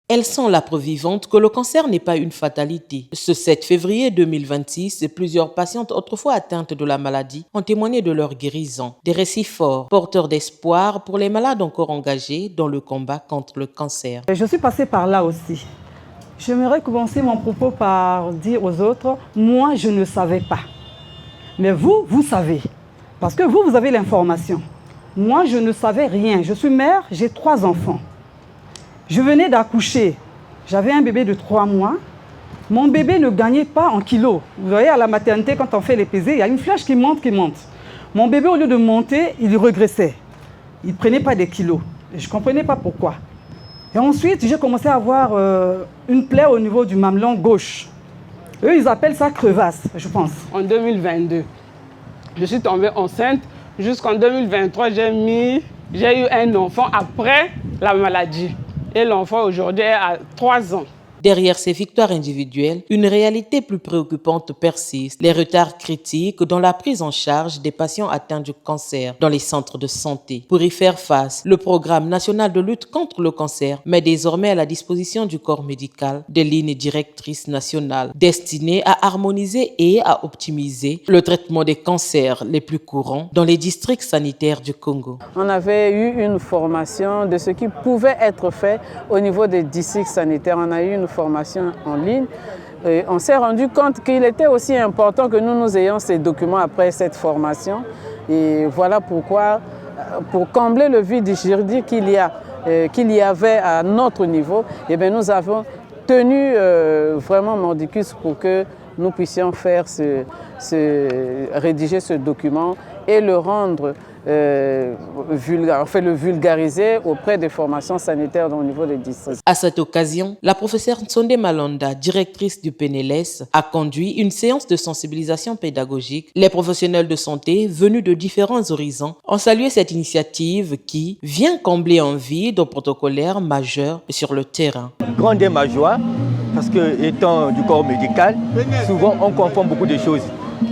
Elles sont la preuve vivante que le cancer n'est pas une fatalité. Ce 7 février 2026, plusieurs patientes autrefois atteintes de la maladie ont témoigné de leur guérison. Des récits forts, porteurs d'espoir pour les malades encore engagés dans le combat contre le cancer. Je suis passée par là aussi. J'aimerais commencer mon propos par dire aux autres, moi je ne savais pas. Mais vous, vous savez. Parce que vous avez l'information. Moi je ne savais rien. Je suis mère, j'ai 3 enfants. Je venais d'accoucher. J'avais un bébé de 3 mois. Mon bébé ne gagnait pas en kilos. Vous voyez, à la maternité, quand on fait les pesées, il y a une flèche qui monte, qui monte. Mon bébé, au lieu de monter, il régressait. Il ne prenait pas des kilos. Et je ne comprenais pas pourquoi. Et ensuite, j'ai commencé à avoir une plaie au niveau du mamelon gauche. Eux, ils appellent ça crevasse, je pense. En 2022, je suis tombée enceinte. Jusqu'en 2023, j'ai eu un enfant après la maladie. Et l'enfant aujourd'hui a 3 ans. Derrière ces victoires individuelles, une réalité plus préoccupante persiste. Les retards critiques dans la prise en charge des patients atteints du cancer dans les centres de santé. Pour y faire face, le programme national de lutte contre le cancer met désormais à la disposition du corps médical des lignes directrices nationales destinées à harmoniser et à optimiser le traitement des cancers les plus courants dans les districts sanitaires du Congo. On avait eu une formation de ce qui pouvait être fait au niveau des districts sanitaires. On a eu une formation en ligne. Et on s'est rendu compte qu'il était aussi important que nous ayons ces documents après cette formation. Et voilà pourquoi, pour combler le vide juridique qu'il y avait à notre niveau, eh bien nous avons tenu vraiment mordicus pour que nous puissions rédiger ce document et le rendre le vulgariser auprès des formations sanitaires au niveau des districts. À cette occasion, la professeure Nsonde Malonda, directrice du PNLS, a conduit une séance de sensibilisation pédagogique. Les professionnels de santé venus de différents horizons ont salué cette initiative qui vient combler un vide protocolaire majeur sur le terrain. Grande est ma joie, parce que étant du corps médical, souvent on confond beaucoup de choses.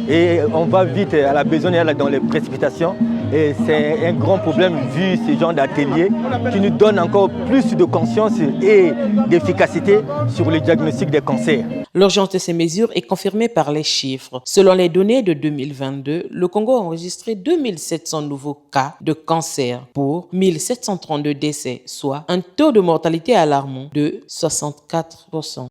Et on va vite à la besogne dans les précipitations. Et c'est un grand problème vu ce genre d'atelier qui nous donne encore plus de conscience et d'efficacité sur le diagnostic des cancers. L'urgence de ces mesures est confirmée par les chiffres. Selon les données de 2022, le Congo a enregistré 2700 nouveaux cas de cancer pour 1732 décès, soit un taux de mortalité alarmant de 64%.